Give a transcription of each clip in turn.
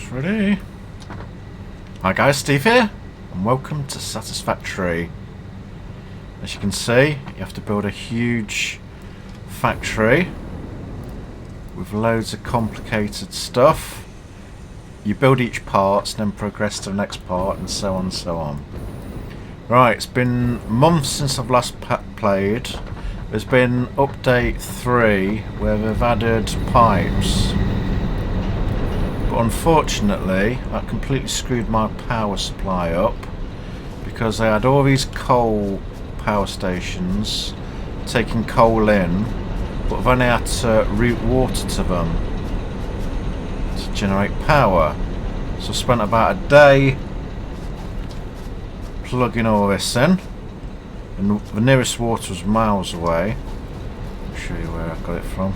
It's ready. Hi guys, Steve here, and welcome to Satisfactory. As you can see, you have to build a huge factory with loads of complicated stuff. You build each part, then progress to the next part, and so on and so on. Right, it's been months since I've last played. There's been update 3 where they've added pipes. But unfortunately, that completely screwed my power supply up because they had all these coal power stations taking coal in, but I've only had to route water to them to generate power. So I spent about a day plugging all this in, and the nearest water was miles away. I'll show you where I got it from.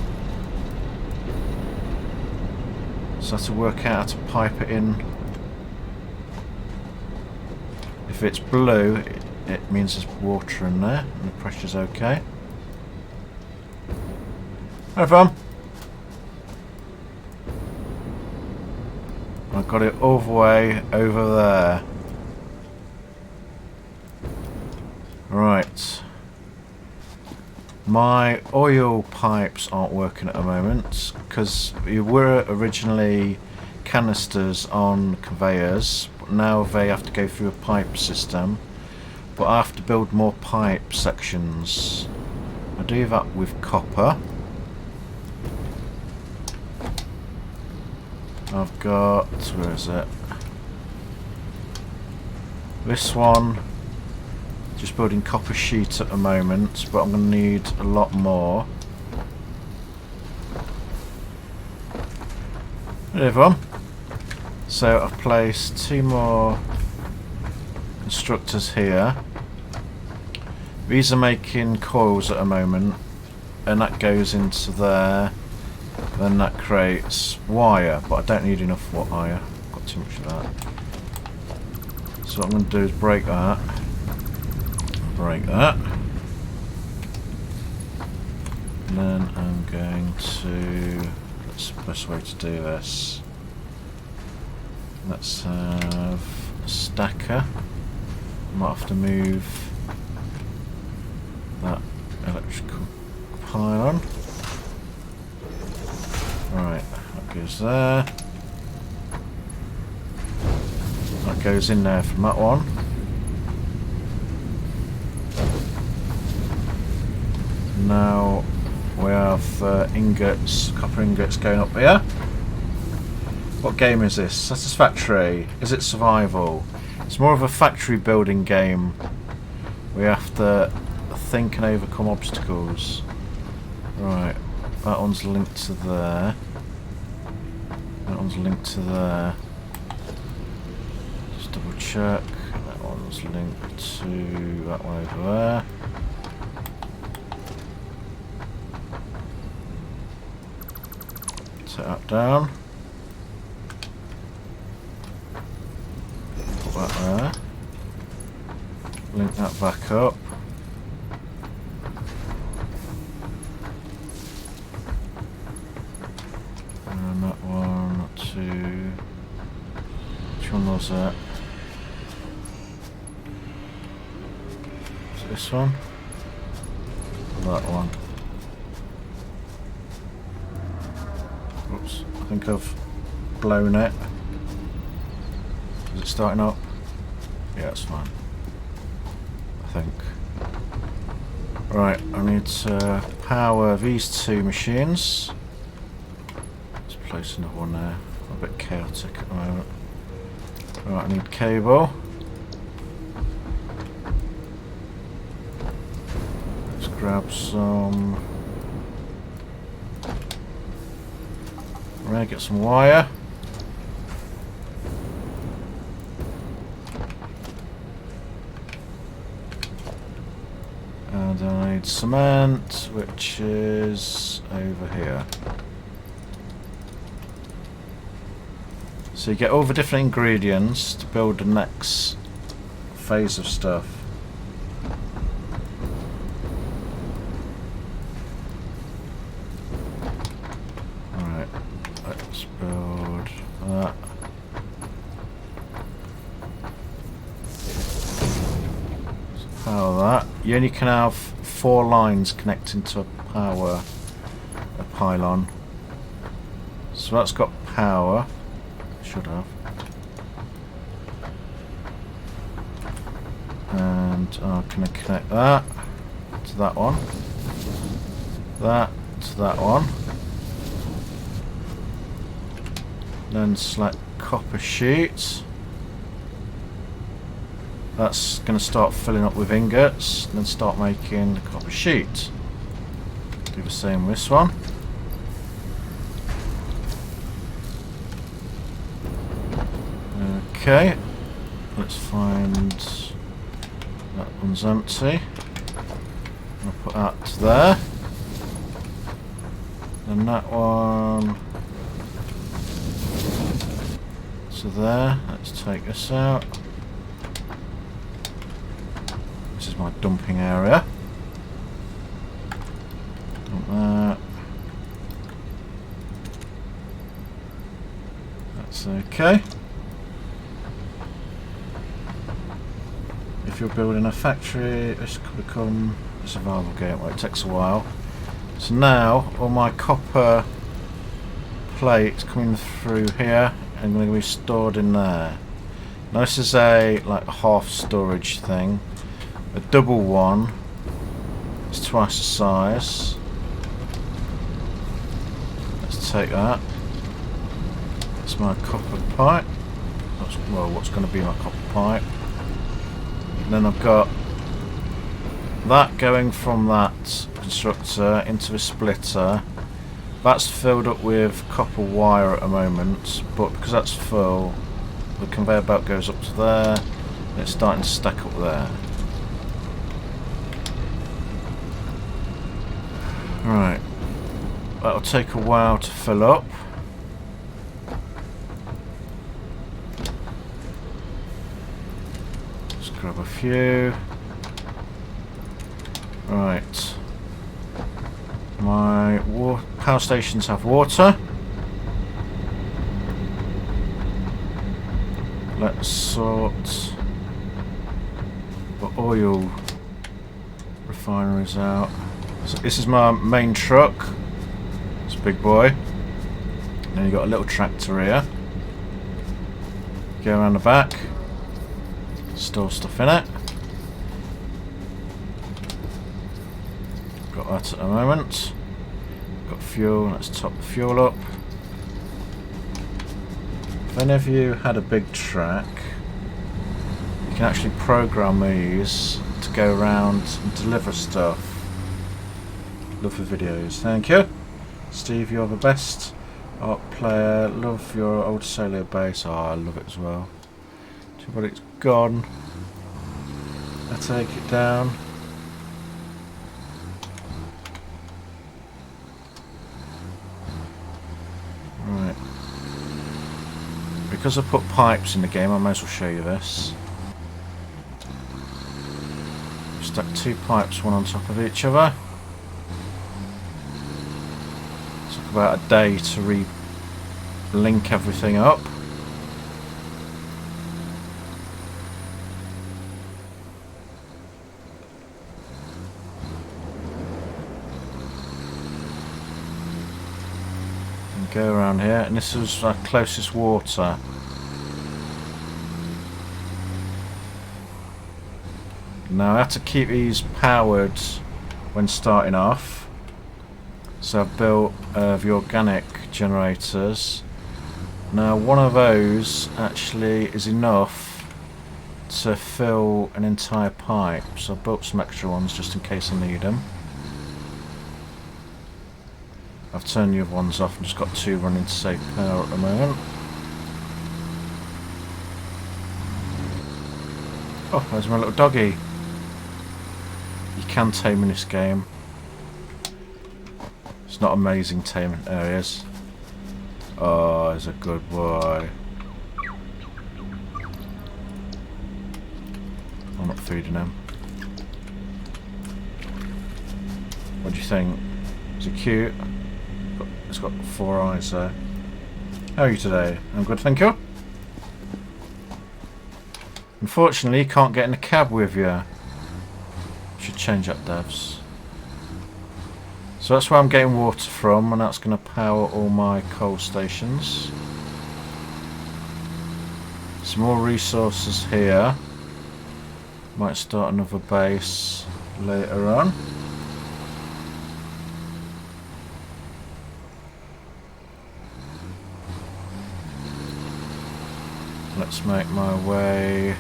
So I have to work out how to pipe it in. If it's blue, it means there's water in there and the pressure's okay. Hi everyone. I've got it all the way over there. Right. My oil pipes aren't working at the moment because they were originally canisters on conveyors, but now they have to go through a pipe system. But I have to build more pipe sections. I do that with copper. I've got, where is it? This one. Just building copper sheet at the moment, but I'm going to need a lot more. There everyone. So I've placed 2 more constructors here. These are making coils at the moment, and that goes into there. Then that creates wire, but I don't need enough wire. I've got too much of that. So what I'm going to do is break that. Break that, and then I'm going to, that's the best way to do this. Let's have a stacker. Might have to move that electrical pylon. Right, that goes there. That goes in there from that one. Now we have ingots, copper ingots going up here. What game is this? Satisfactory. Is it survival? It's more of a factory building game. We have to think and overcome obstacles. Right, that one's linked to there. That one's linked to there. Just double check. That one's linked to that one over there. Set that down. Put that there. Link that back up. And that one to... which one was that? Is it this one? That one. Oops, I think I've blown it. Is it starting up? Yeah, it's fine. I think. Right, I need to power these 2 machines. Let's place another one there. I'm a bit chaotic at the moment. Right, I need cable. Let's grab some. We're going to get some wire. And I need cement, which is over here. So you get all the different ingredients to build the next phase of stuff. Let's build that. you only can have 4 lines connecting to a pylon. So that's got power. Should have. And I'm going to connect that to that one. That to that one. Then select copper sheet. That's going to start filling up with ingots, and then start making the copper sheet. Do the same with this one. Okay, let's find that one's empty. I'll put that to there. Then that one to there. Let's take this out. This is my dumping area. Dump that. That's okay. If you're building a factory, this could become a survival game. Well, it takes a while. So now all my copper plates coming through here and going to be stored in there. Now this is a half storage thing. A double one is twice the size. Let's take that. That's my copper pipe. That's, well, what's going to be my copper pipe. And then I've got that going from that constructor into the splitter. That's filled up with copper wire at the moment, but because that's full, the conveyor belt goes up to there and it's starting to stack up there. Right, that'll take a while to fill up. Let's grab a few. Right, my power stations have water. Let's sort the oil refineries out. So this is my main truck. It's a big boy. And then you've got a little tractor here. Go around the back. Store stuff in it. Got that at the moment. Got fuel. Let's top the fuel up. If any of you had a big track, you can actually program these to go around and deliver stuff. Love the videos. Thank you. Steve, you're the best art player. Love your old Sailor base. Oh, I love it as well. Too bad it's gone. I take it down. Right. Because I put pipes in the game, I might as well show you this. Stuck 2 pipes, one on top of each other. Took about a day to re-link everything up. And go around here, and this was our closest water. Now I have to keep these powered when starting off, so I've built the organic generators. Now one of those actually is enough to fill an entire pipe, so I've built some extra ones just in case I need them. I've turned the other ones off and just got 2 running to save power at the moment. Oh, there's my little doggy. You can tame in this game. It's not amazing taming areas. Oh, he's a good boy. I'm not feeding him. What do you think? Is it cute? It's got 4 eyes there. How are you today? I'm good, thank you. Unfortunately, you can't get in the cab with you. Should change that, devs. So that's where I'm getting water from, and that's going to power all my coal stations. Some more resources here. Might start another base later on. Let's make my way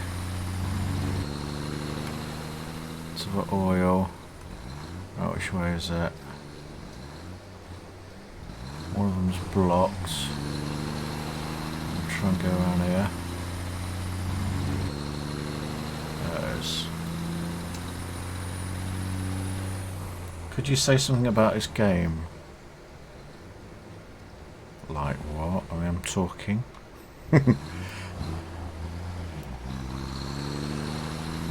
to the oil. Right, which way is it? One of them's blocked. I'll try and go around here. There it is. Could you say something about this game? Like what? I mean, I'm talking.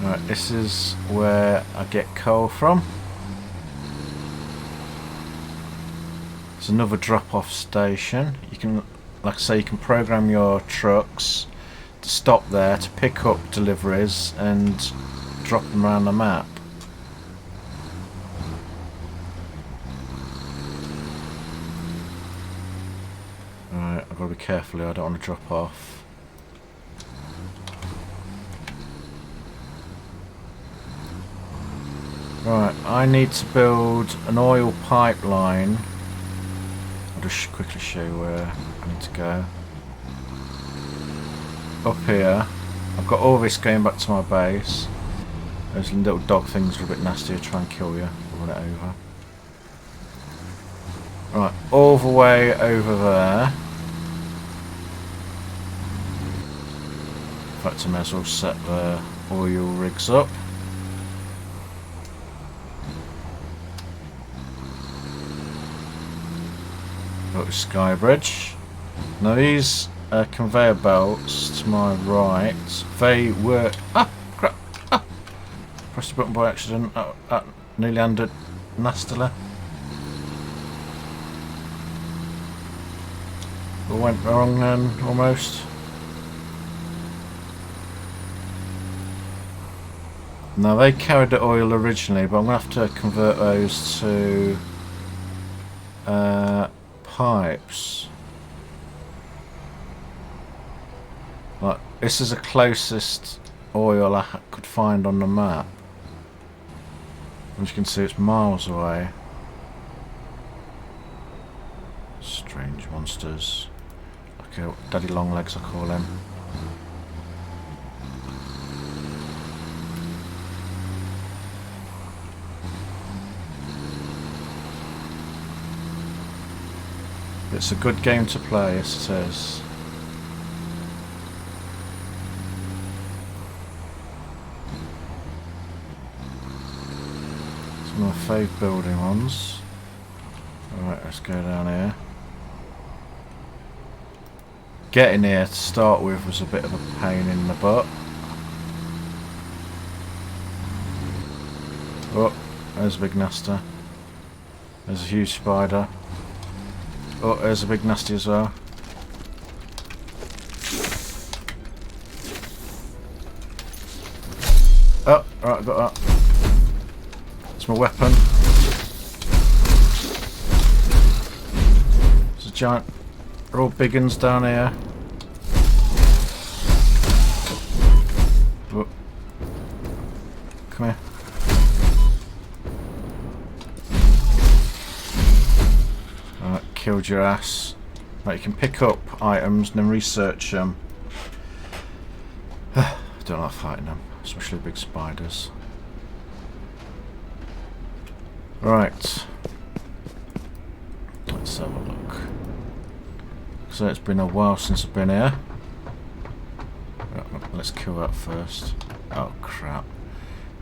Right, this is where I get coal from. It's another drop-off station. You can, like I say, you can program your trucks to stop there to pick up deliveries and drop them around the map. Right, I've got to be careful here, I don't want to drop off. Right, I need to build an oil pipeline. I'll just quickly show you where I need to go. Up here, I've got all this going back to my base. Those little dog things are a bit nasty to try and kill you. I'll run it over. Right, all the way over there. In fact, I may as well set the oil rigs up. Got the sky bridge. Now these conveyor belts to my right, they were... Ah! Crap! Ah! Pressed the button by accident. Nearly landed nastily. All went wrong then, almost. Now they carried the oil originally, but I'm going to have to convert those to pipes. Like, this is the closest oil I could find on the map. As you can see, it's miles away. Strange monsters. Okay, Daddy Longlegs I call him. It's a good game to play, yes it is. Some of my fave building ones. Alright, let's go down here. Getting here to start with was a bit of a pain in the butt. Oh, there's a big nasty. There's a huge spider. Oh, there's a big nasty as well. Oh, right, I got that. It's my weapon. There's a giant... They're all big uns down here. Oh. Come here. Killed your ass. Right, you can pick up items and then research them. I don't like fighting them, especially big spiders. Right. Let's have a look. So it's been a while since I've been here. Let's kill that first. Oh crap.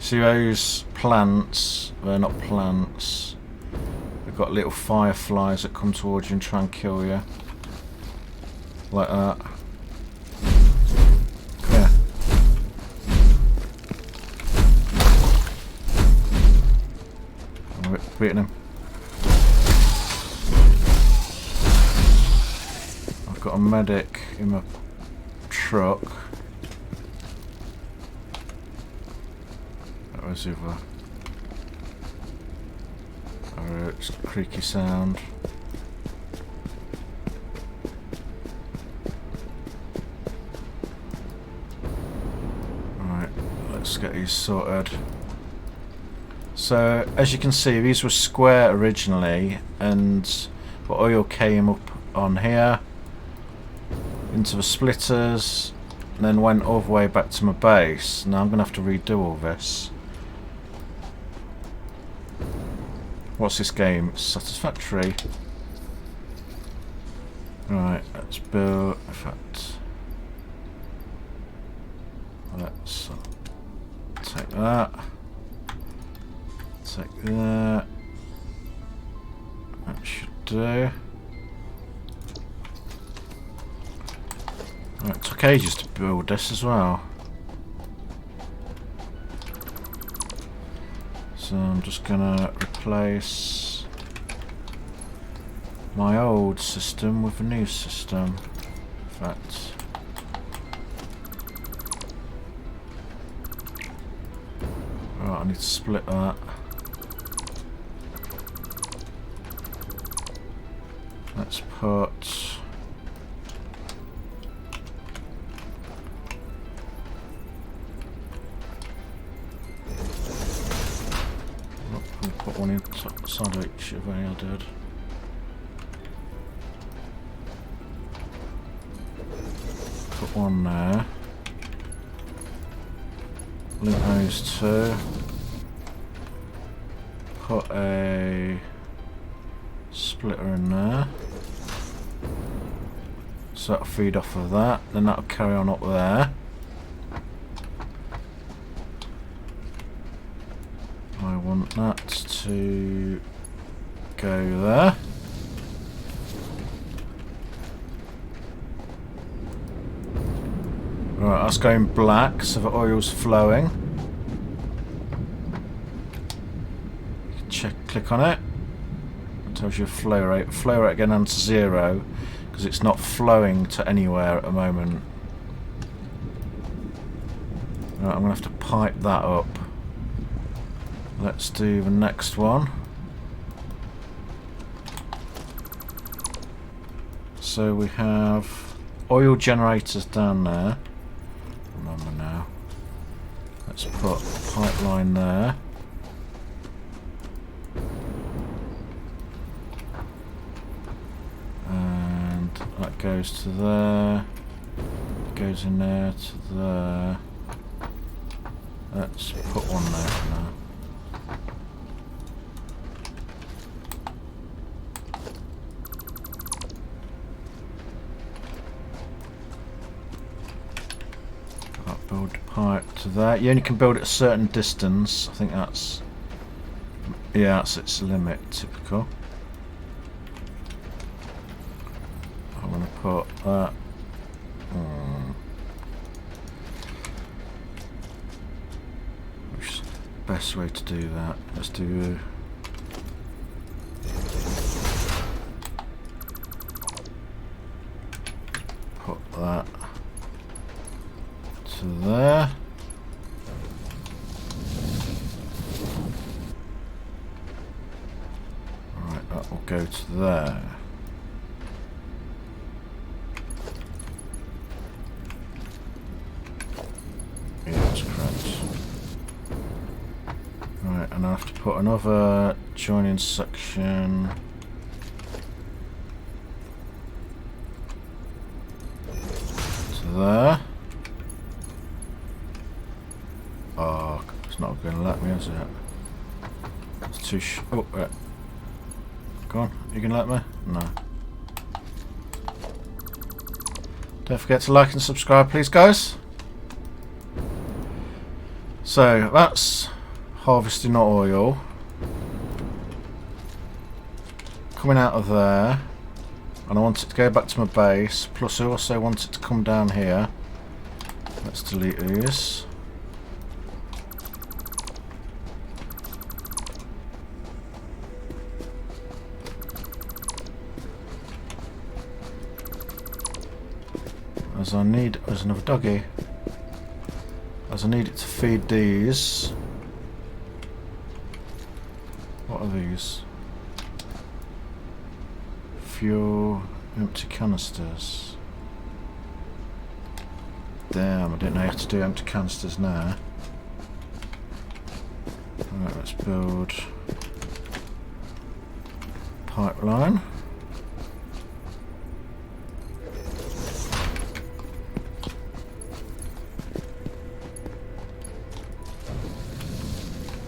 See those plants? They're not plants. They've got little fireflies that come towards you and try and kill you. Like that. Come here. I'm beating him. I've got a medic in my truck. Where's the other? Sorry, it's a creaky sound. Right, let's get these sorted. So, as you can see, these were square originally, and the oil came up on here into the splitters and then went all the way back to my base. Now I'm going to have to redo all this. What's this game? It's Satisfactory. Right, let's build. In fact, let's take that. Take that. That should do. Right, it took ages to build this as well. So I'm just gonna replace my old system with a new system. In fact, right, I need to split that. Let's put one inside each of any I did. Put one there. Link those two. Put a splitter in there. So that'll feed off of that. Then that'll carry on up there. I want that to go there. Right, that's going black, so the oil's flowing. You can click on it. It tells you flow rate. Flow rate again on to 0 because it's not flowing to anywhere at the moment. Right, I'm going to have to pipe that up. Let's do the next one. So we have oil generators down there. Remember now. Let's put a pipeline there. And that goes to there. Goes in there to there. Let's put one there for now. Build a pipe to that. You only can build at a certain distance. I think that's... yeah, that's its limit, typical. I'm going to put that... which is the best way to do that? Let's do... put that to there. Right, that will go to there. Yeah, that's correct. Right, and I have to put another joining section to there. Oh, it's not going to let me, is it? It's too oh, right. Go on, you can let me? No. Don't forget to like and subscribe, please, guys. So, that's harvesting oil. Coming out of there. And I want it to go back to my base. Plus, I also want it to come down here. Let's delete these. As I need, there's another doggy. As I need it to feed these. What are these? fuel, empty canisters. Damn, I didn't know how to do empty canisters now. Right, let's build pipeline.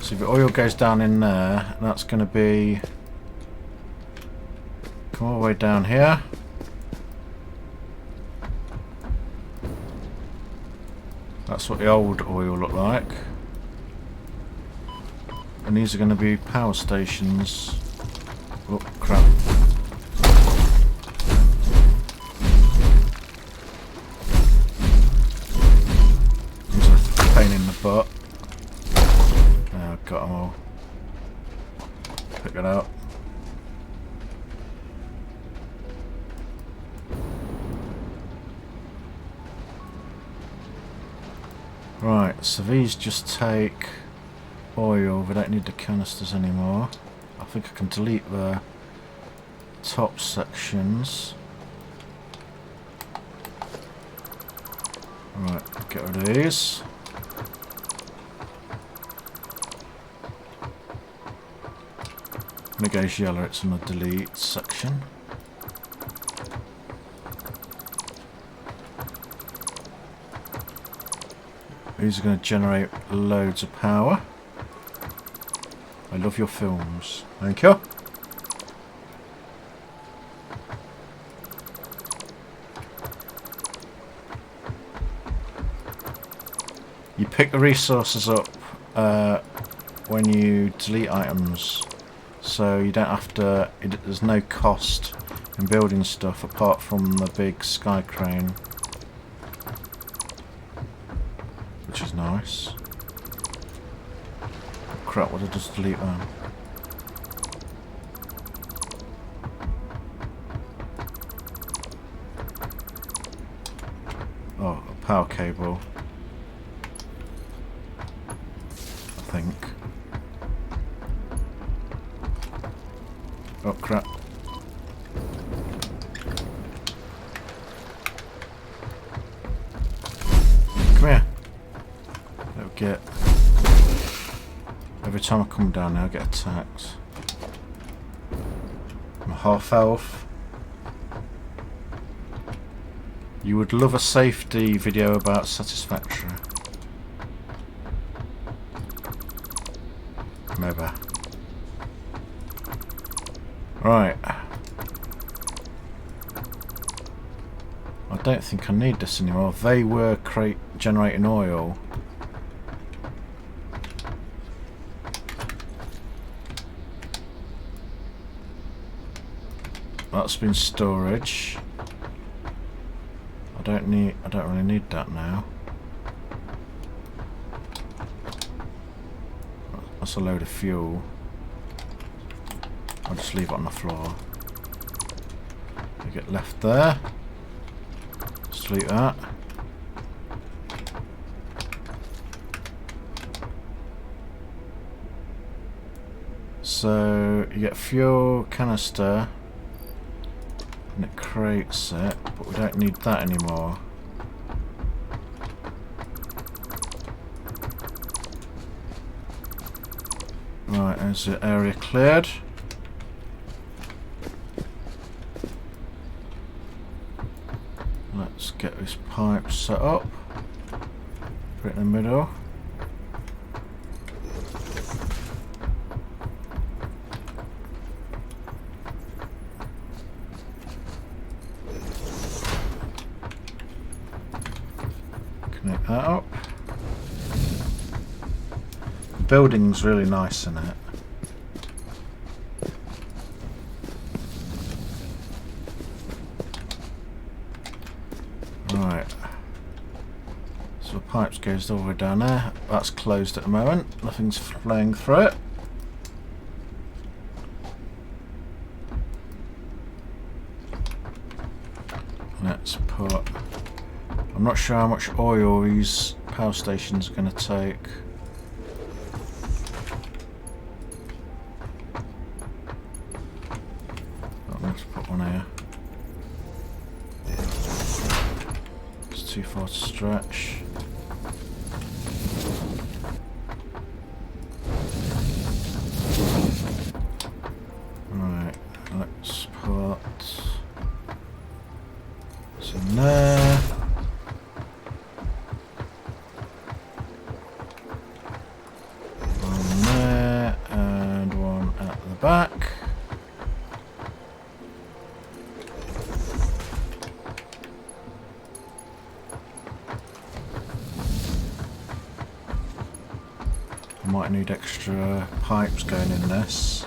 So if the oil goes down in there, that's going to be come all the way down here. That's what the old oil looked like. And these are going to be power stations. Oh crap. It's a pain in the butt. Oh, I've got them all. Pick it up. Right, so these just take oil. We don't need the canisters anymore. I think I can delete the top sections. Right, get rid of these. When it goes yellow, it's on the delete section. These are going to generate loads of power. I love your films. Thank you. You pick the resources up when you delete items, so you don't have to. There's no cost in building stuff apart from the big sky crane, which is nice. Crap, what did I just delete that? Oh, a power cable. I think. Oh crap. Come here. Don't get. Every time I come down there I get attacked. I'm half health. You would love a safety video about Satisfactory. Maybe. Right. I don't think I need this anymore. They were generating oil. That's been storage. I don't really need that now. That's a load of fuel. I'll just leave it on the floor. You get left there. Just delete that. So you get fuel canister. And it creates it, but we don't need that anymore. Right, there's the area cleared. Let's get this pipe set up. Put it in the middle. Connect that up. The building's really nice in it. Right. So the pipes goes all the way down there. That's closed at the moment. Nothing's flowing through it. Let's put. I'm not sure how much oil these power stations are going to take. Let's put one here. too far to stretch. Right, let's put this in there. One there and one at the back. Might need extra pipes going in this.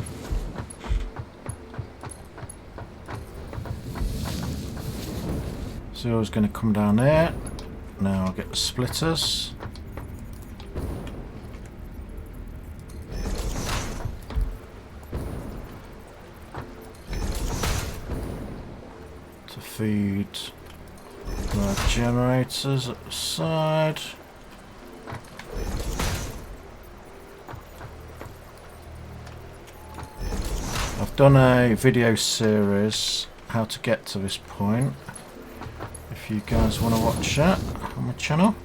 So I was going to come down there. Now I'll get the splitters. To feed my generators at the side. I've done a video series how to get to this point. If you guys want to watch that on my channel.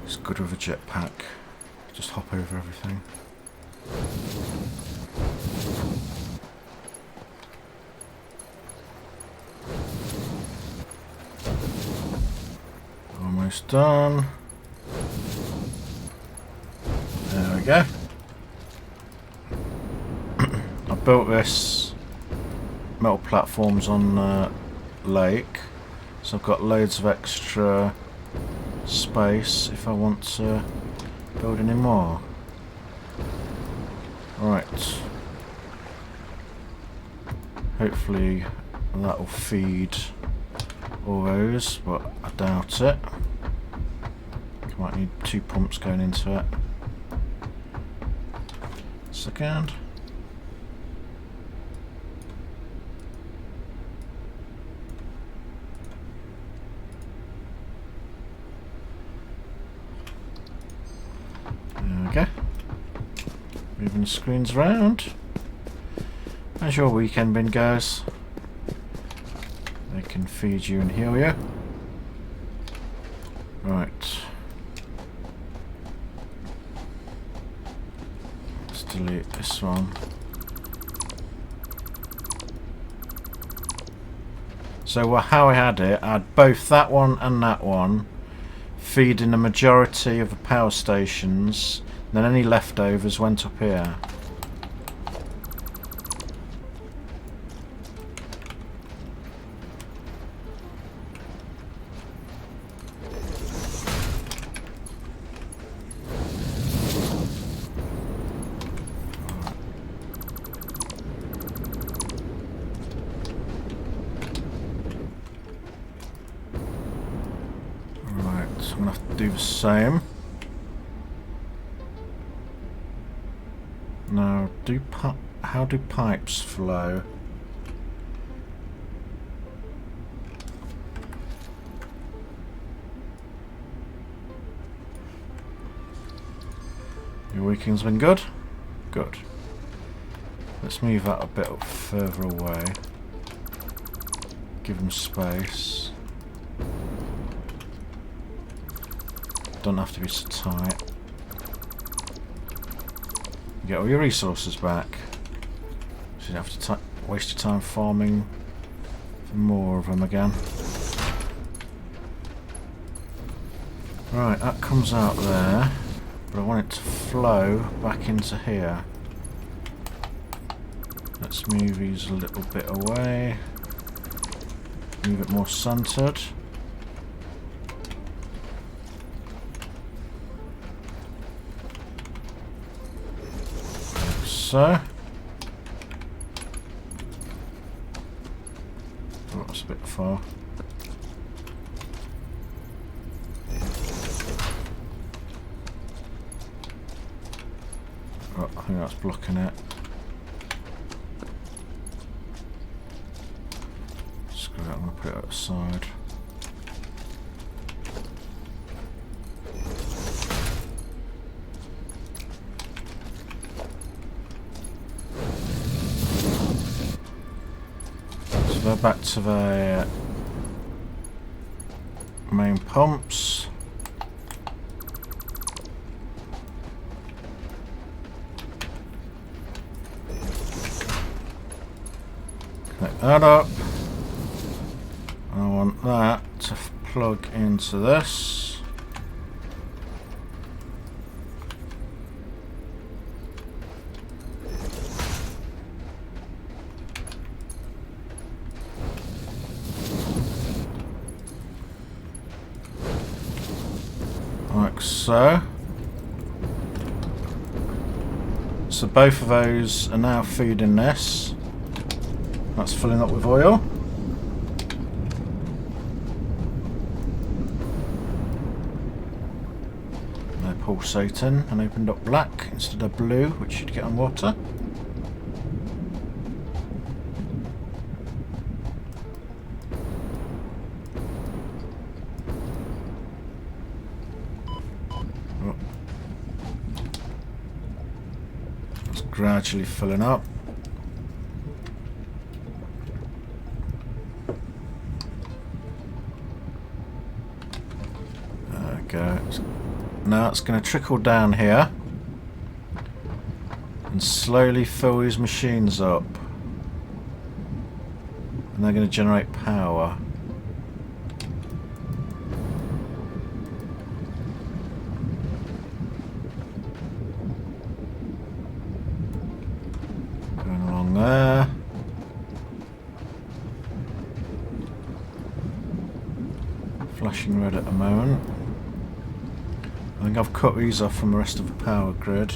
It's good with a jetpack. Just hop over everything. Almost done. There we go. I built this metal platforms on the lake, so I've got loads of extra space if I want to build any more. Right. Hopefully that will feed all those, but I doubt it. Might need 2 pumps going into it. Second. There we go. Moving the screens around. How's your weekend been, guys? They can feed you and heal you. Right. Let's delete this one. So how I had it, I had both that one and that one feeding the majority of the power stations, then any leftovers went up here. I'm going to have to do the same. Now, how do pipes flow? Your weekend's been good? Good. Let's move that a bit further away. Give them space. Don't have to be so tight. You get all your resources back. So you don't have to waste your time farming for more of them again. Right, that comes out there, but I want it to flow back into here. Let's move these a little bit away. Move it more centered. So. Oh, that's a bit far. Oh, I think that's blocking it. Screw it, I'm going to put it outside. go back to the main pumps. Connect that up. I want that to plug into this. Like so. So both of those are now feeding this. That's filling up with oil. They're pulsating and opened up black instead of blue, which you'd get on water. It's gradually filling up. Now it's going to trickle down here and slowly fill these machines up, and they're going to generate power. Going along there. Flashing red at the moment. I think I've cut these off from the rest of the power grid.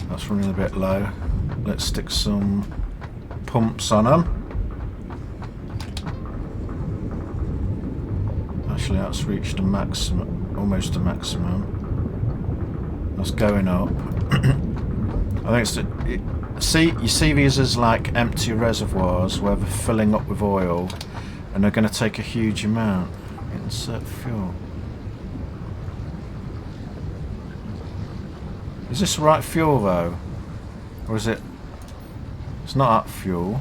That's running a bit low. Let's stick some pumps on them. Actually, that's reached a maximum, almost a maximum. That's going up. I think it's you see these as like empty reservoirs where they're filling up with oil, and they're going to take a huge amount. Insert fuel. Is this the right fuel though? Or is it... It's not that fuel.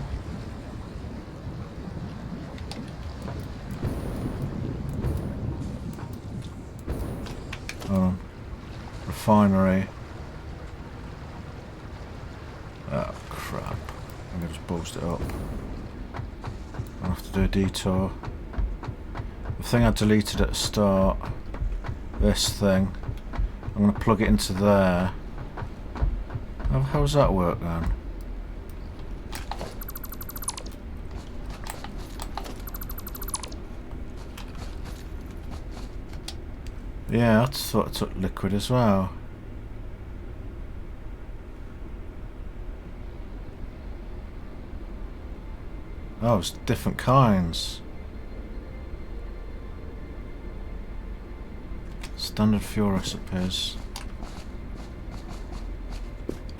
Hold on. Refinery. Oh crap. I'm going to just boost it up. I'll have to do a detour. The thing I deleted at the start, this thing, I'm going to plug it into there. How does that work then? Yeah, I thought it took liquid as well. Oh, it's different kinds. Standard fuel recipes.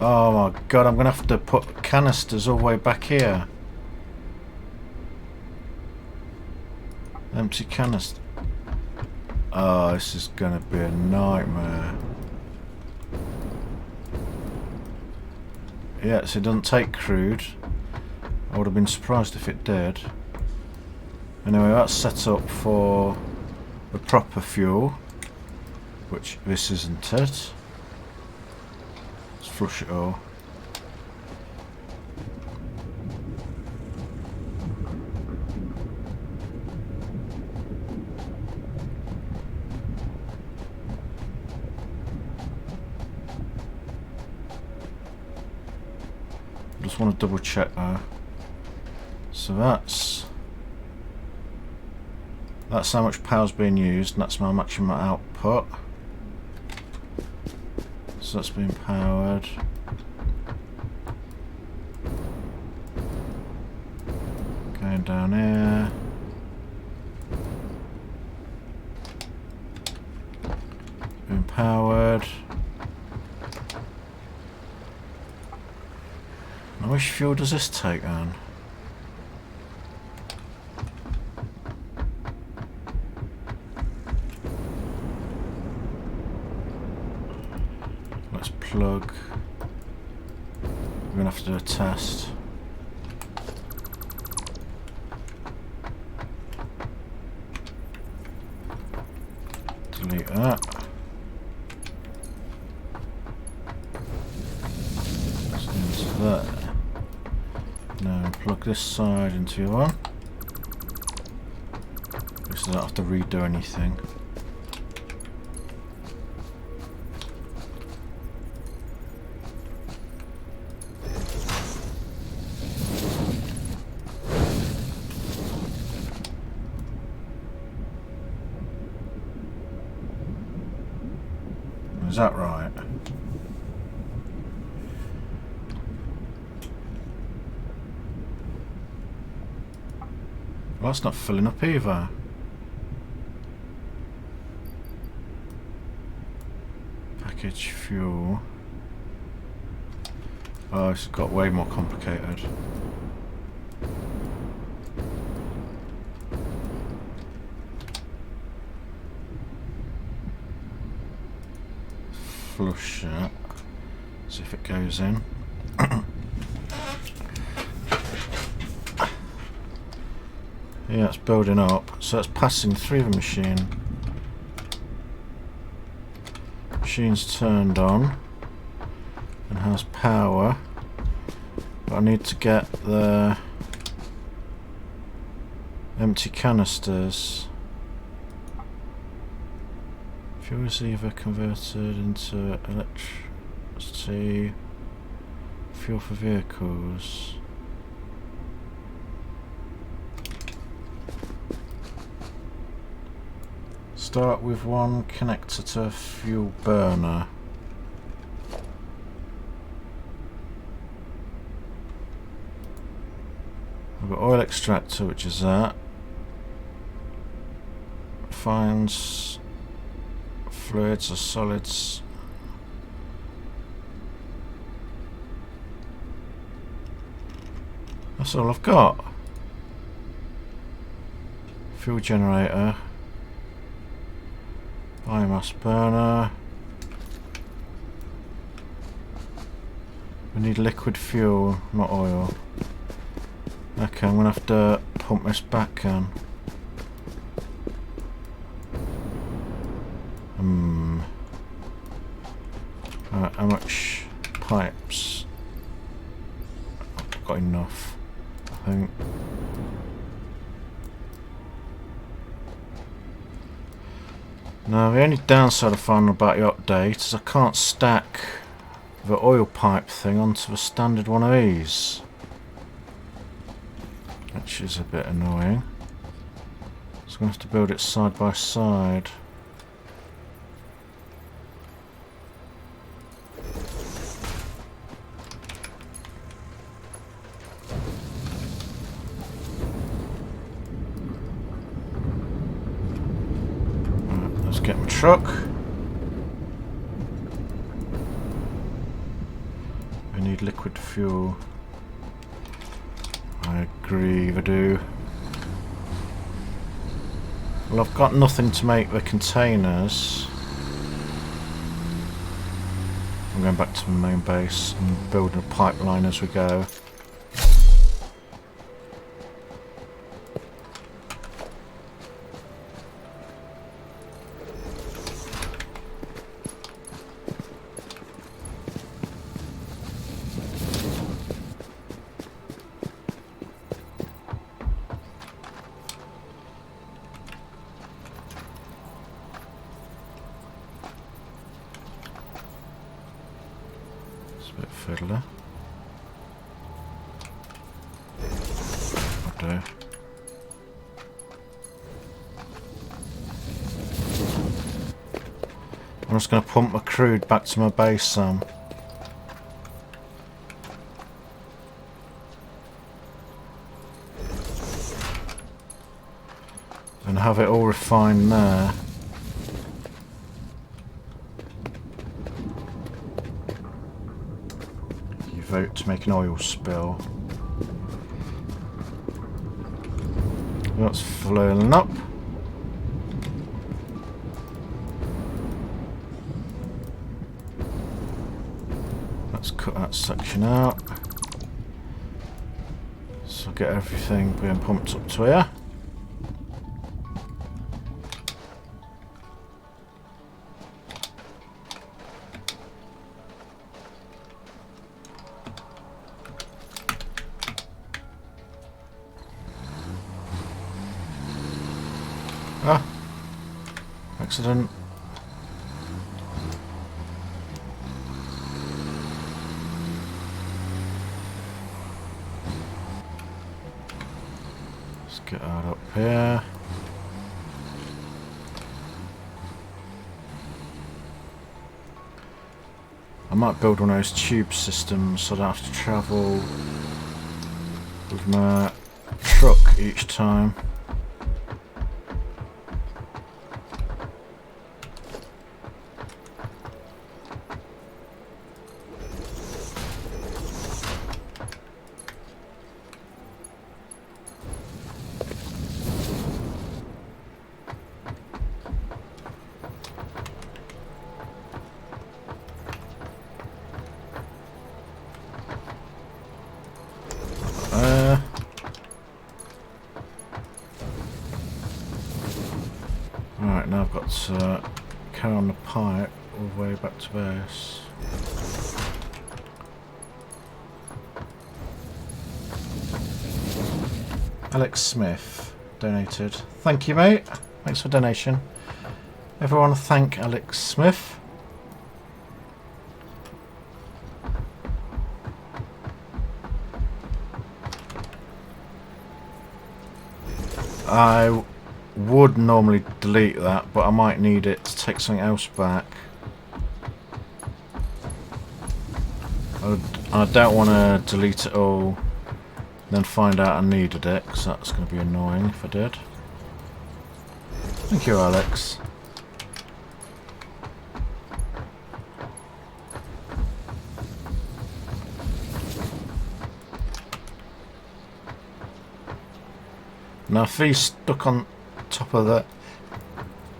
Oh my god, I'm gonna have to put canisters all the way back here. Empty canister. Oh, this is gonna be a nightmare. Yeah, so it doesn't take crude. I would have been surprised if it did. Anyway, that's set up for the proper fuel, which this isn't it. Let's flush it all. Just want to double check there. So that's how much power's being used, and that's my maximum output. So that's being powered. Going down here. Being powered. How much fuel does this take then? unplug. We're going to have to do a test. Delete that. That's into there. Now plug this side into your one. So I don't have to redo anything. Is that right? Well, that's not filling up either. Package fuel. Oh, it's got way more complicated. Flush it. See if it goes in. Yeah, it's building up. So it's passing through the machine. Machine's turned on and has power. But I need to get the empty canisters. Fuel is either converted into electricity, fuel for vehicles. Start with one connector to a fuel burner. We've got oil extractor, which is that. Finds fluids or solids. That's all I've got. Fuel generator. Biomass burner. We need liquid fuel, not oil. Okay, I'm gonna have to pump this back in. Alright, how much pipes? I've got enough, I think. Now, the only downside I find about the update is I can't stack the oil pipe thing onto the standard one of these, which is a bit annoying. So I'm going to have to build it side by side. Get my truck. I need liquid fuel. I agree, I do. Well, I've got nothing to make the containers. I'm going back to the main base and building a pipeline as we go. A bit fiddler. I'll do. I'm just going to pump my crude back to my base some. And have it all refined there. Vote to make an oil spill. That's flailing up. that section out. So get everything being pumped up to here. Ah, accident. Let's get that up here. I might build one of those tube systems so I don't have to travel with my truck each time. Right, now I've got to carry on the pipe all the way back to base. Alex Smith donated. Thank you, mate. Thanks for donation. Everyone thank Alex Smith. I would normally delete that, but I might need it to take something else back. I don't want to delete it all, then find out I needed it, because that's going to be annoying if I did. Thank you, Alex. Now if he's stuck on top of that,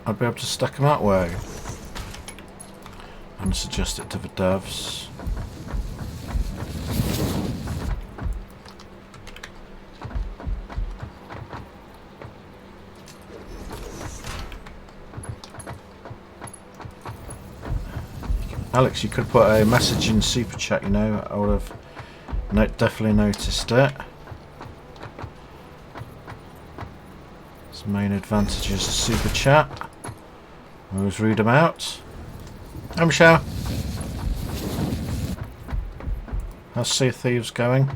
I'd be able to stack them that way. And suggest it to the devs. Alex, you could put a message in Super Chat, you know, I would have definitely noticed it. Main advantages of Super Chat. I always read them out. Hi Michelle. How's Sea of Thieves going?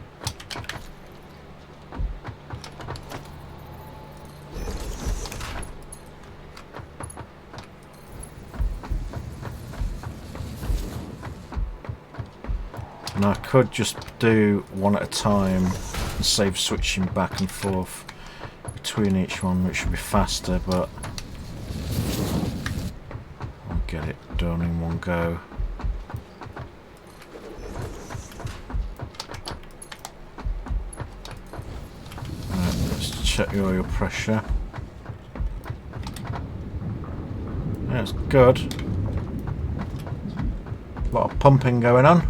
And I could just do one at a time and save switching back and forth between each one, which should be faster, but I'll get it done in one go. Right, let's check your oil pressure. That's good. A lot of pumping going on.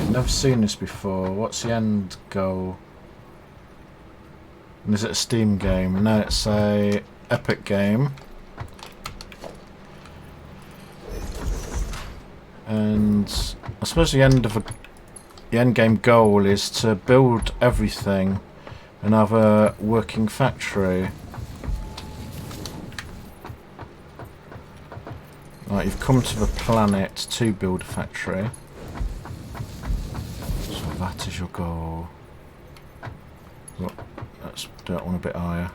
Never seen this before. What's the end goal? And is it a Steam game? No, it's a Epic game. And I suppose the end game goal is to build everything and have a working factory. Right, you've come to the planet to build a factory. That is your goal. Look, let's do that one a bit higher.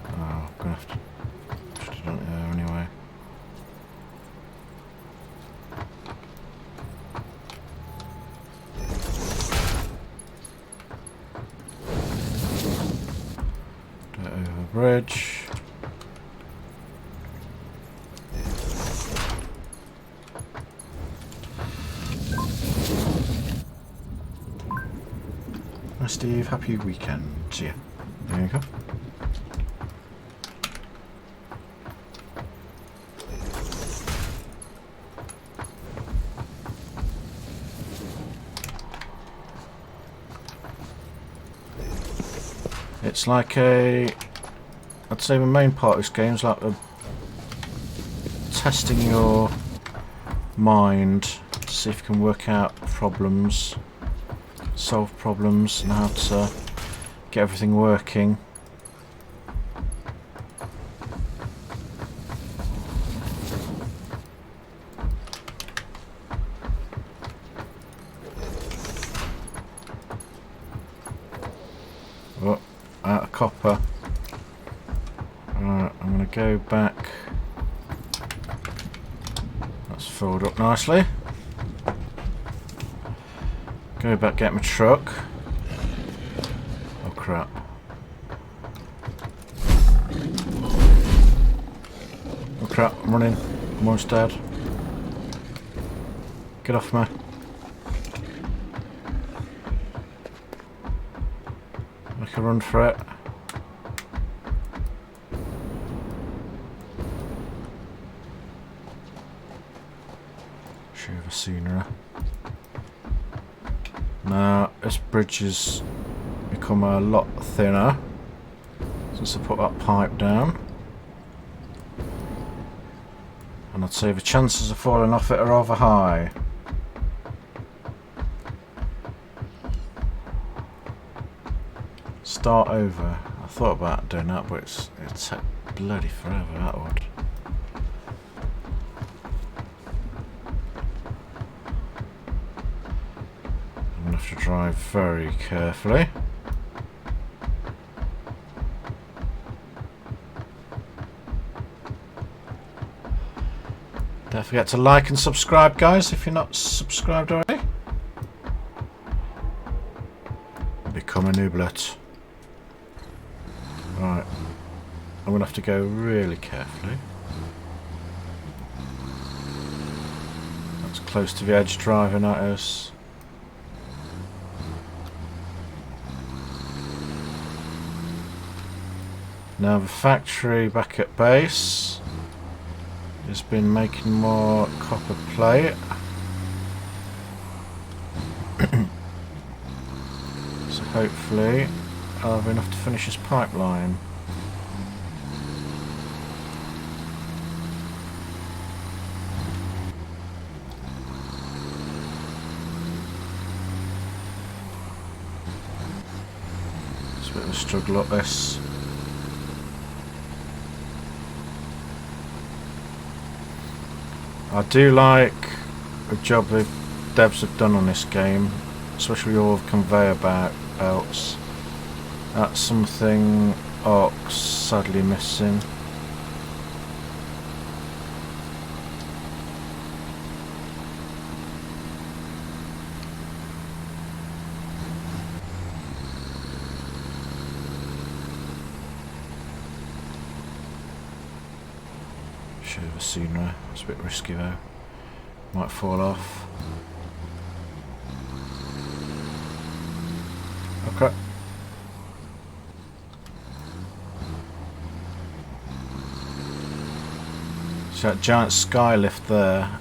Oh, I'm gonna have to put it on there anyway. Do it over the bridge. Hi Steve, happy weekend to you. There you go. It's like I'd say the main part of this game is like testing your mind to see if you can work out problems, solve problems, and how to get everything working. Oh, out of copper. Right, I'm going to go back. That's filled up nicely. Go back, get my truck. Oh crap. Oh crap, I'm running. I'm almost dead. Get off me. Make a run for it. Show the scenery. Now this bridge has become a lot thinner since I put that pipe down, and I'd say the chances of falling off it are rather high. Start over. I thought about doing that, but it'd take bloody forever, that would. I'm gonna have to drive very carefully. Don't forget to like and subscribe, guys, if you're not subscribed already. Become a nooblet. Right, I'm going to have to go really carefully. That's close to the edge driving at us. Now the factory back at base has been making more copper plate. So hopefully I'll have enough to finish this pipeline. It's a bit of a struggle up this. I do like the job the devs have done on this game, especially all the conveyor belts. That's something Ox sadly missing. Show the scenery. It's a bit risky though. Might fall off. Okay. So that giant sky lift there,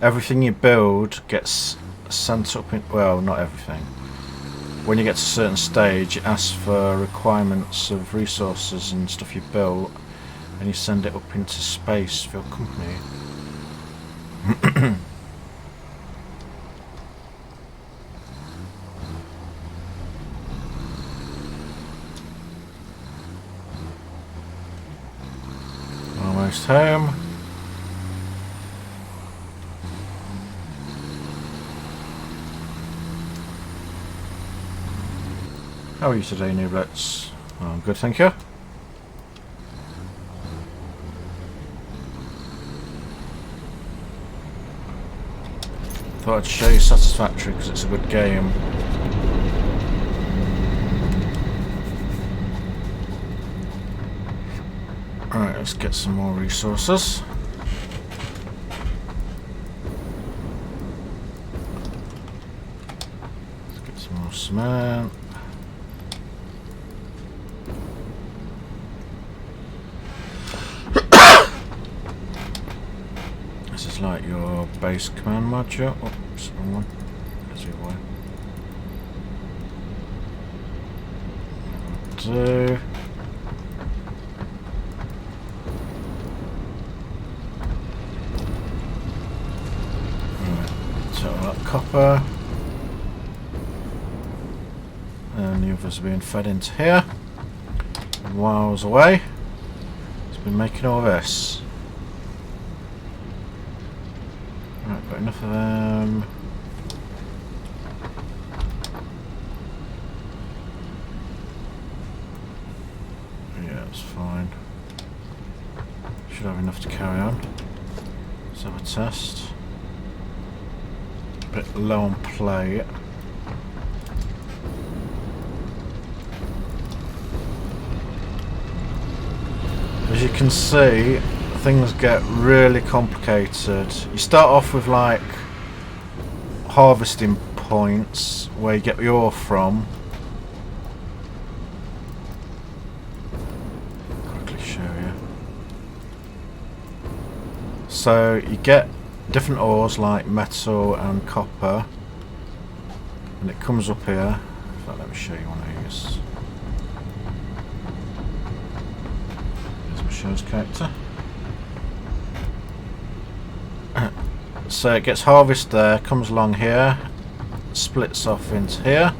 everything you build gets sent up in, well, not everything. When you get to a certain stage, it asks for requirements of resources and stuff you built, and you send it up into space for your company. Almost home. How are you today, Nooblets? Oh, I'm good, thank you. Thought I'd show you Satisfactory because it's a good game. Alright, let's get some more resources. Let's get some more cement. This is like your base command module. Oops, wrong one. There's your way. Do. Copper, and the others are being fed into here. And while I was away, it's been making all this. Right, got enough of them. Yeah, it's fine. Should have enough to carry on. Let's have a test. Bit low on plate. As you can see, things get really complicated. You start off with like harvesting points where you get the ore from. Quickly show you. So you get different ores like metal and copper, and it comes up here. In fact, let me show you one of these. Here's my show's character. So it gets harvested there, comes along here, splits off into here,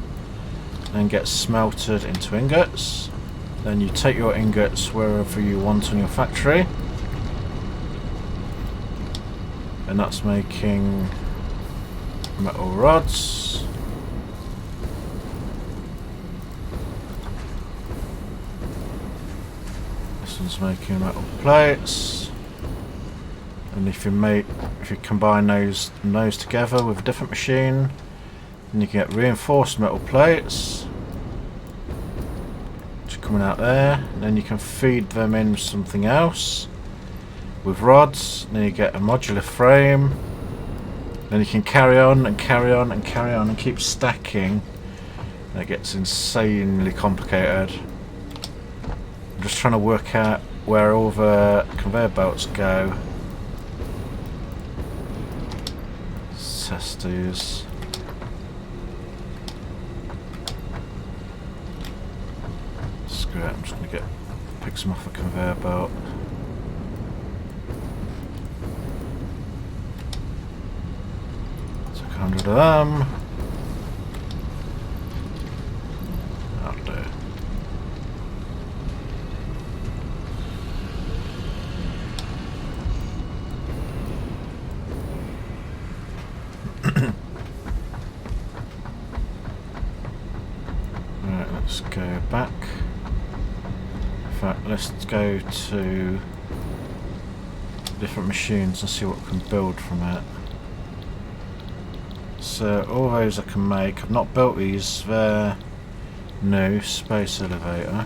and gets smelted into ingots. Then you take your ingots wherever you want on your factory. And that's making metal rods. This one's making metal plates. And if you combine those together with a different machine, then you get reinforced metal plates, which are coming out there. And then you can feed them in something else with rods, and then you get a modular frame. Then you can carry on and carry on and carry on and keep stacking, and it gets insanely complicated. I'm just trying to work out where all the conveyor belts go. Let's test these. Screw it, I'm just going to pick some off a conveyor belt. Took 100 of them. That'll do. Right, let's go back. In fact, let's go to different machines and see what we can build from it. So all those I can make. I've not built these. They're new. Space elevator.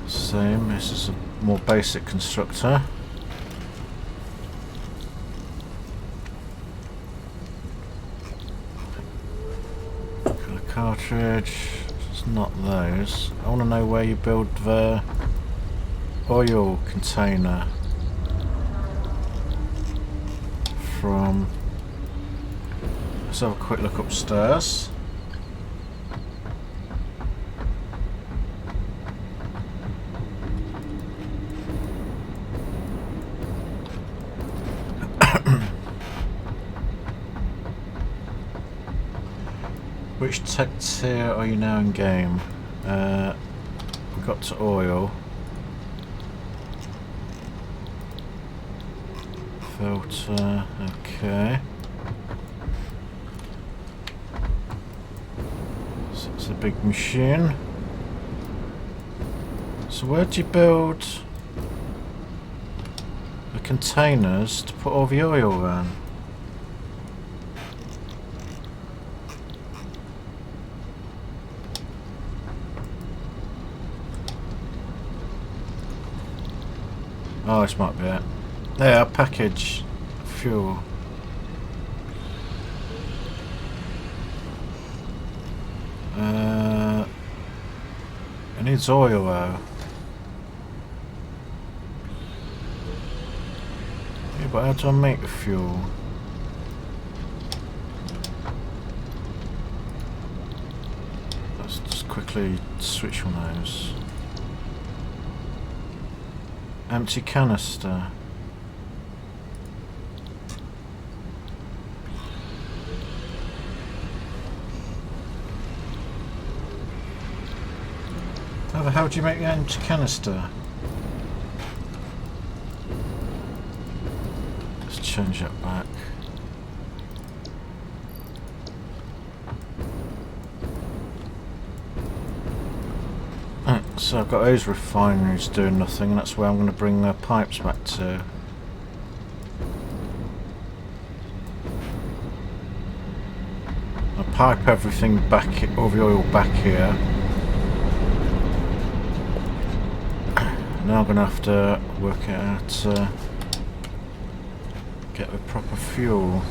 Same. This is a more basic constructor. Got a cartridge. It's not those. I want to know where you build the oil container from. Let's have a quick look upstairs. Which tech tier are you now in game? We got to oil. Filter, okay. So it's a big machine. So where do you build the containers to put all the oil in? Oh, this might be it. Yeah, package fuel. It needs oil though. Yeah, but how do I make the fuel? Let's just quickly switch on those. Empty canister. How the hell do you make the empty canister? Let's change that back. So I've got those refineries doing nothing, and that's where I'm going to bring the pipes back to. I'll pipe everything back, all the oil back here. Now I'm going to have to work it out to get the proper fuel.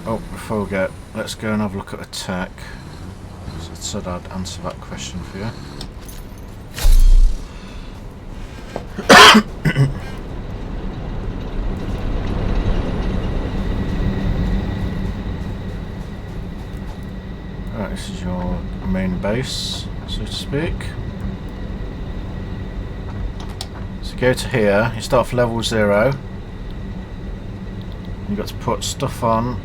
Oh, before we go, let's go and have a look at the tech. So I said I'd answer that question for you. Right, this is your main base, so to speak. So go to here, you start off level 0. You've got to put stuff on,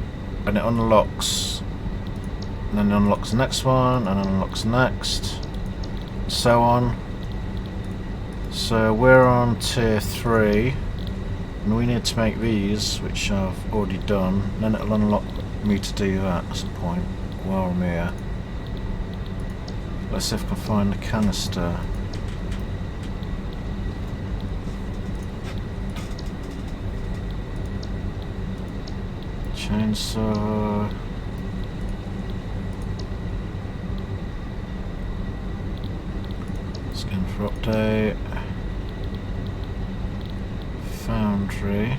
and it unlocks, and then it unlocks the next one, and unlocks the next, and so on. So we're on tier 3, and we need to make these, which I've already done. Then it'll unlock me to do that at some point while I'm here. Let's see if I can find the canister. Chainsaw. Scan for update. Foundry.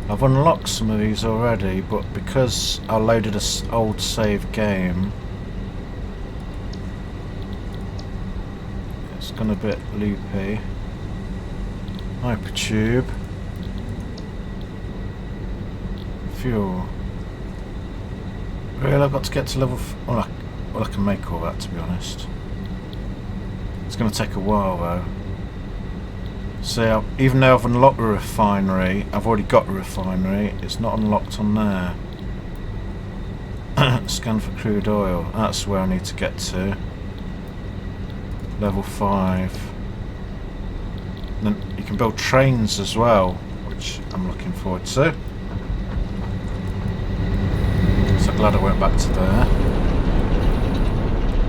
I've unlocked some of these already, but because I loaded an old save game, it's gone a bit loopy. Hypertube. Fuel. Really, I've got to get to level. Well, I can make all that, to be honest. It's going to take a while though. So even though I've unlocked the refinery, I've already got the refinery. It's not unlocked on there. Scan for crude oil. That's where I need to get to. Level 5. And then you can build trains as well, which I'm looking forward to. So glad I went back to there.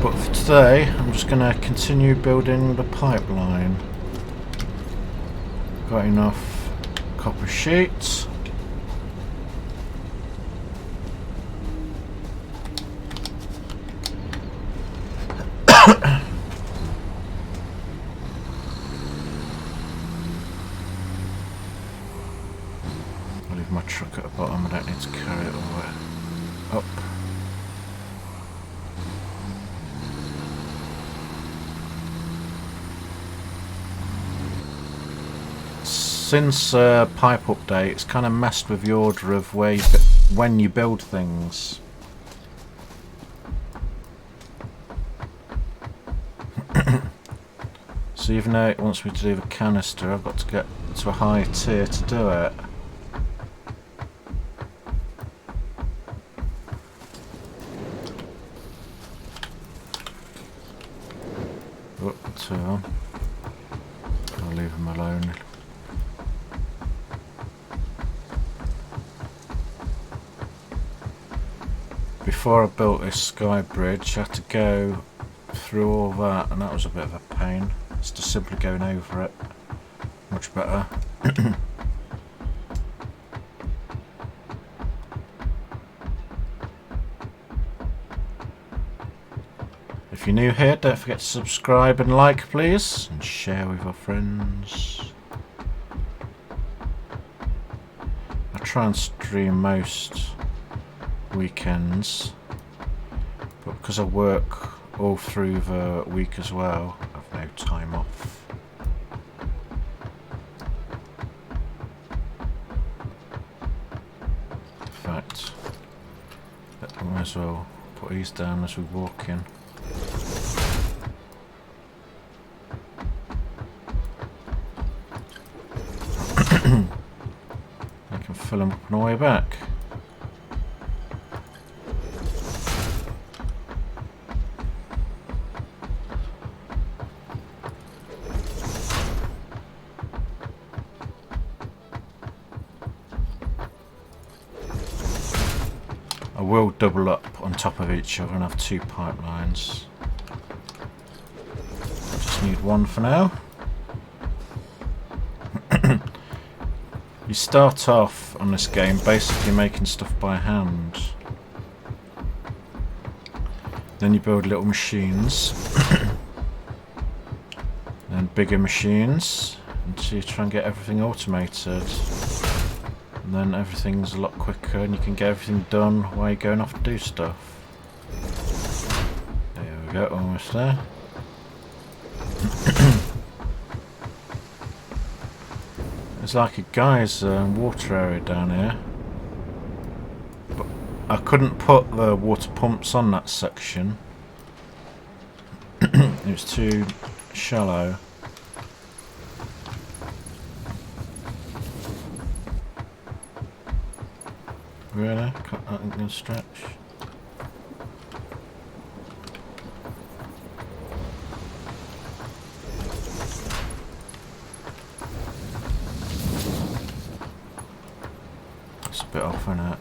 But for today, I'm just going to continue building the pipeline. Got enough copper sheets. I'll leave my truck at the bottom, I don't need to carry it all the way up. Since pipe update, it's kind of messed with the order of where when you build things. So even though it wants me to do the canister, I've got to get to a higher tier to do it. Up to I'll leave them alone. Before I built this sky bridge, I had to go through all that, and that was a bit of a pain. It's just simply going over it. Much better. If you're new here, don't forget to subscribe and like, please, and share with your friends. I try and stream most weekends, but because I work all through the week as well, I've no time off. In fact, I might as well put these down as we walk in. I can fill them up on the way back. I will double up on top of each other and have two pipelines. I just need one for now. You start off on this game basically making stuff by hand. Then you build little machines. Then bigger machines until you try and get everything automated. And then everything's a lot quicker and you can get everything done while you're going off to do stuff. There we go, almost there. There's like a geyser water area down here. But I couldn't put the water pumps on that section. It was too shallow. Really? Can't that gonna stretch? It's a bit off, isn't it?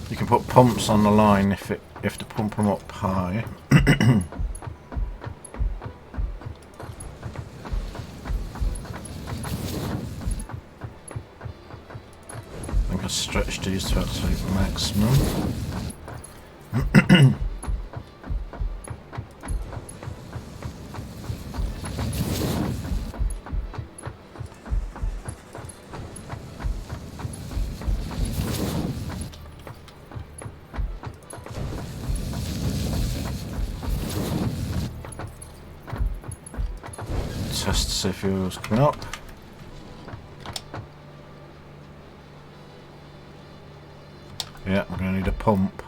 You can put pumps on the line if to pump them up high. I think I stretched these to absolute maximum. Test to see if fuel's coming up. Yeah, I'm going to need a pump.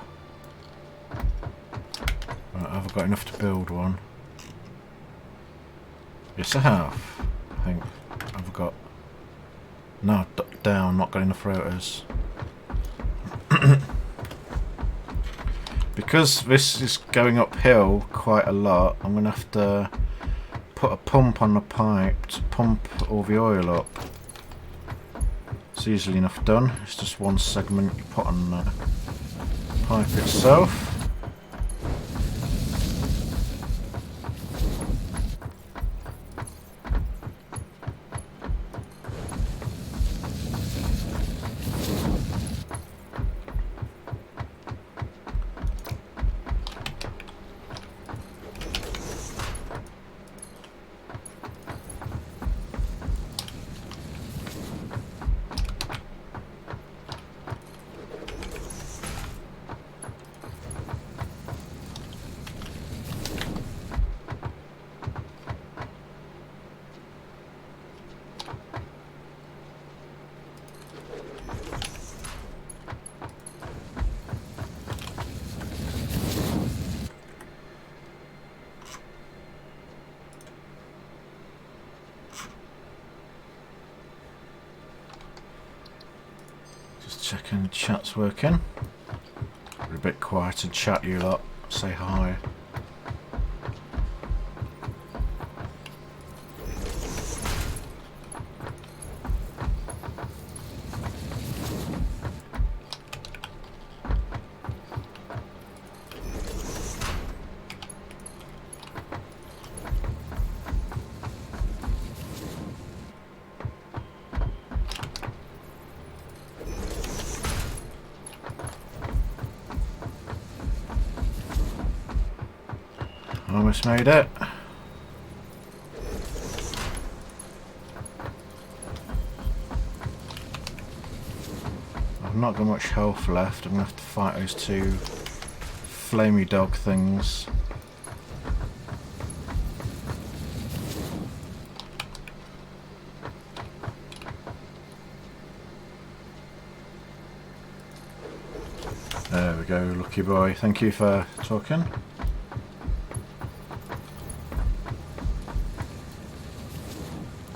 Right, have I got enough to build one? Yes, I have. I think I've got... No, down, not got enough rotors. Because this is going uphill quite a lot, I'm going to have to put a pump on the pipe to pump all the oil up. It's easily enough done. It's just one segment you put on the pipe itself. Checking the chat's working. We're a bit quiet and chat, you lot. Say hi. Almost made it. I've not got much health left. I'm going to have to fight those two flamey dog things. There we go, lucky boy. Thank you for talking.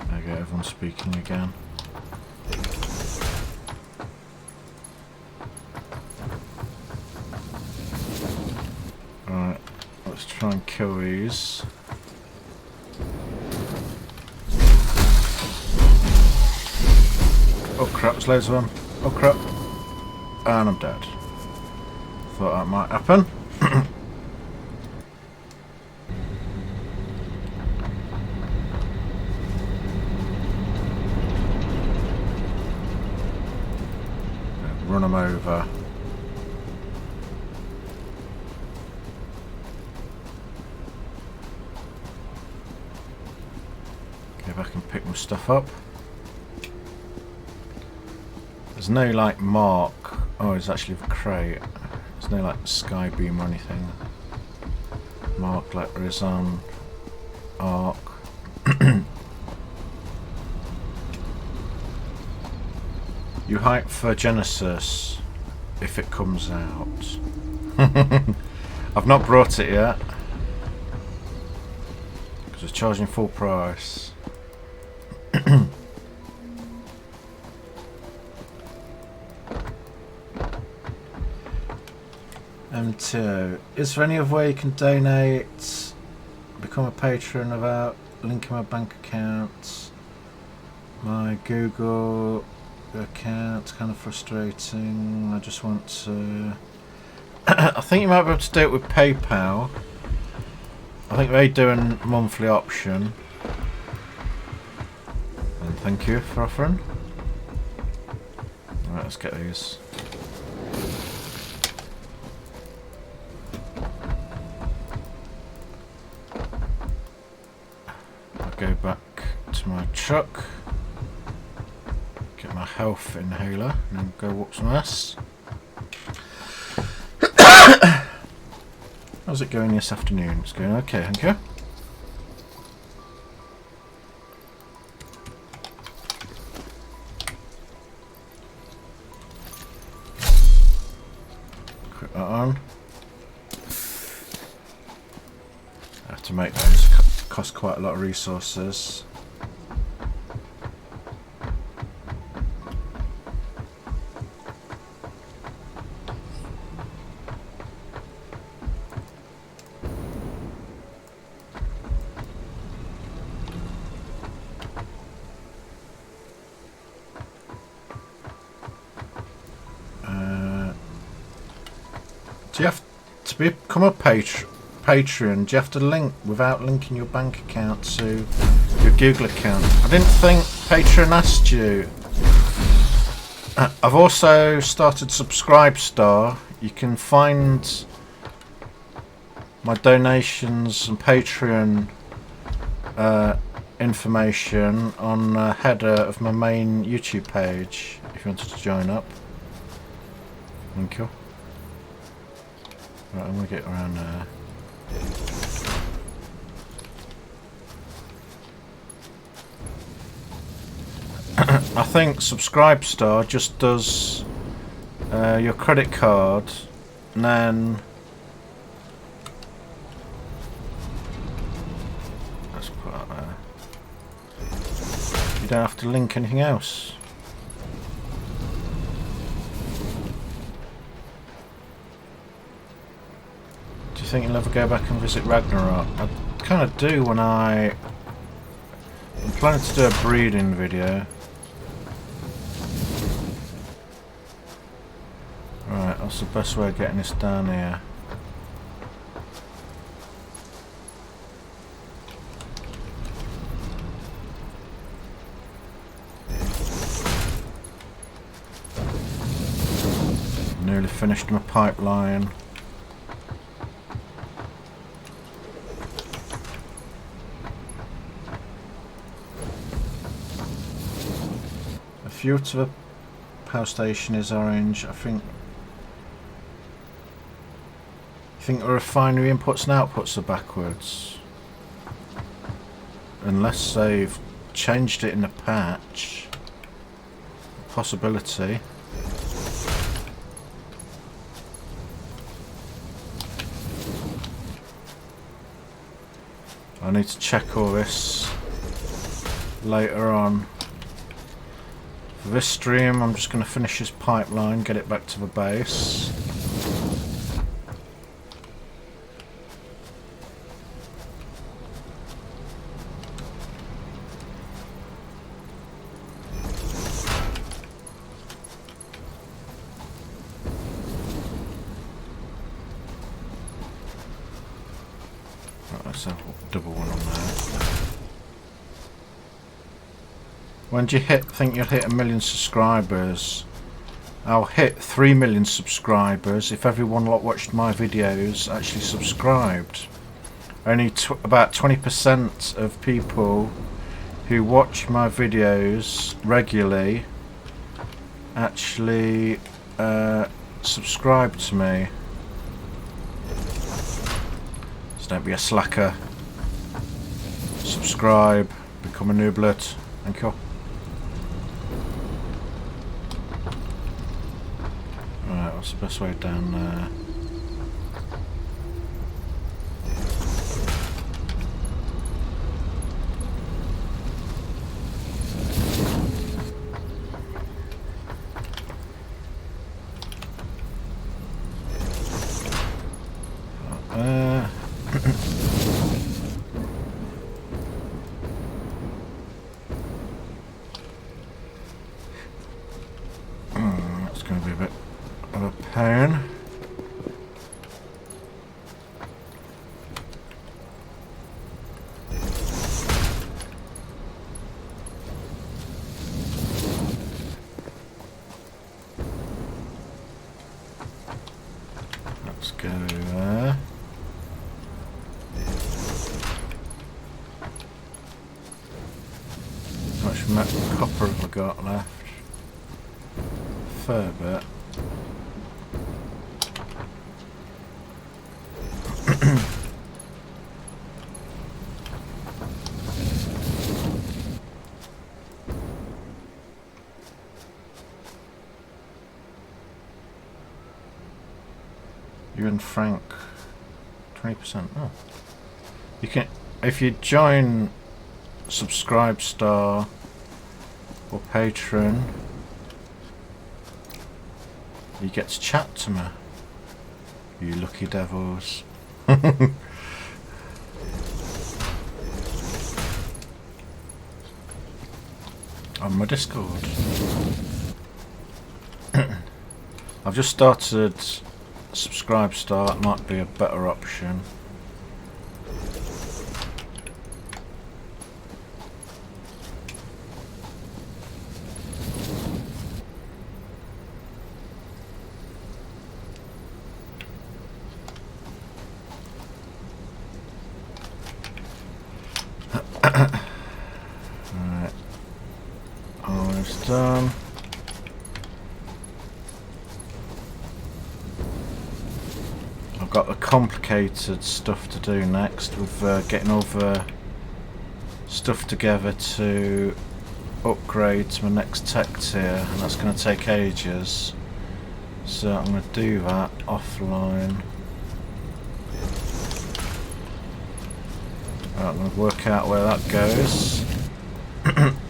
There we go, everyone's speaking again. Right, let's try and kill these. Oh crap, there's loads of them. Oh crap. And I'm dead. Thought that might happen. Run them over. Go back and pick my stuff up. There's no like mark. Oh, it's actually a crate. There's no like sky beam or anything. Mark like there is on Ark. You hype for Genesis if it comes out. I've not brought it yet because it's charging full price. M2. Is there any other way you can donate, become a patron without linking my bank account? My Google account, kind of frustrating. I just want to... I think you might be able to do it with PayPal. I think they do a monthly option. And thank you for offering. Right, let's get these. Go back to my truck, get my health inhaler, and then go whoop some ass. How's it going this afternoon? It's going okay, thank you. Put that on. I have to make those. Cost quite a lot of resources. Do you have to become a Patreon? Do you have to link without linking your bank account to your Google account? I didn't think Patreon asked you. I've also started Subscribestar. You can find my donations and Patreon information on the header of my main YouTube page if you wanted to join up. Thank you. Right, I'm going to get around there. I think Subscribestar just does your credit card and then let's put that there. You don't have to link anything else. Do you think you'll ever go back and visit Ragnarok? I kind of do when I'm planning to do a breeding video. Right, what's the best way of getting this down here? Nearly finished my pipeline. fuel to the power station is orange. I think the refinery inputs and outputs are backwards. Unless they've changed it in the patch. Possibility. I need to check all this later on. For this stream, I'm just going to finish this pipeline, get it back to the base. Let's have a double one on there. When do you think you'll hit 1 million subscribers? I'll hit 3 million subscribers if everyone that watched my videos actually subscribed. Only about 20% of people who watch my videos regularly actually subscribe to me. So don't be a slacker. Subscribe, become a nooblet. Thank you. Right, what's the best way down there? That's going to be a bit of a pain. Let's go there. How much copper have I got left? Fair bit. You and Frank 20%. Oh. You can, if you join Subscribe Star or Patreon, you get to chat to me. You lucky devils. On my Discord. I've just started Subscribe Star, that might be a better option. Alright, almost done. I've got the complicated stuff to do next with getting all the stuff together to upgrade to my next tech tier, and that's going to take ages, so I'm going to do that offline. Right, I'm going to work out where that goes.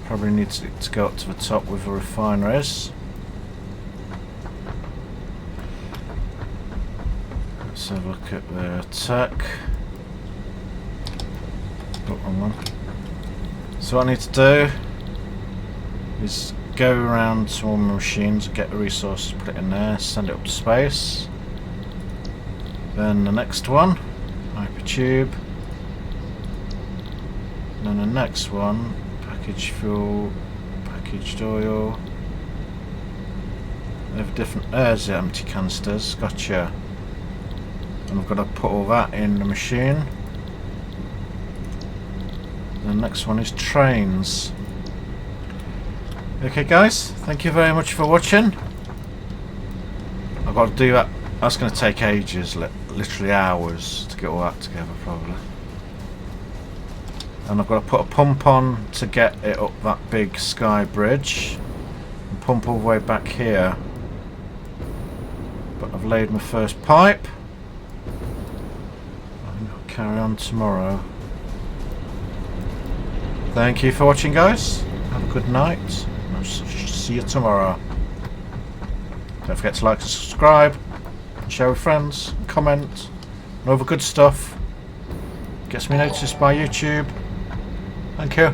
Probably need to go up to the top with the refineries. Let's have a look at their tech. Oh, wrong one. So what I need to do is go around to all my machines, get the resources, put it in there, send it up to space. Then the next one, hypertube. Then the next one, packaged fuel, packaged oil. They have different, there's the empty canisters, gotcha. And I've got to put all that in the machine. The next one is trains. Okay guys, thank you very much for watching. I've got to do that. That's going to take ages, literally hours to get all that together probably. And I've got to put a pump on to get it up that big sky bridge and pump all the way back here. But I've laid my first pipe. I'll carry on tomorrow. Thank you for watching guys. Have a good night. I'll see you tomorrow. Don't forget to like and subscribe, share with friends, and comment, and all the good stuff. Gets me noticed by YouTube. Thank you.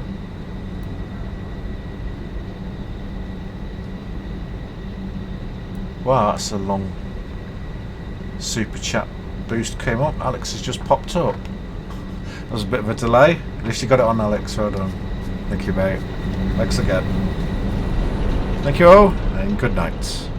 Wow, that's a long super chat boost came up. Alex has just popped up. There was a bit of a delay. At least you got it on, Alex. Well done. Thank you, mate. Thanks again. Thank you all, and good night.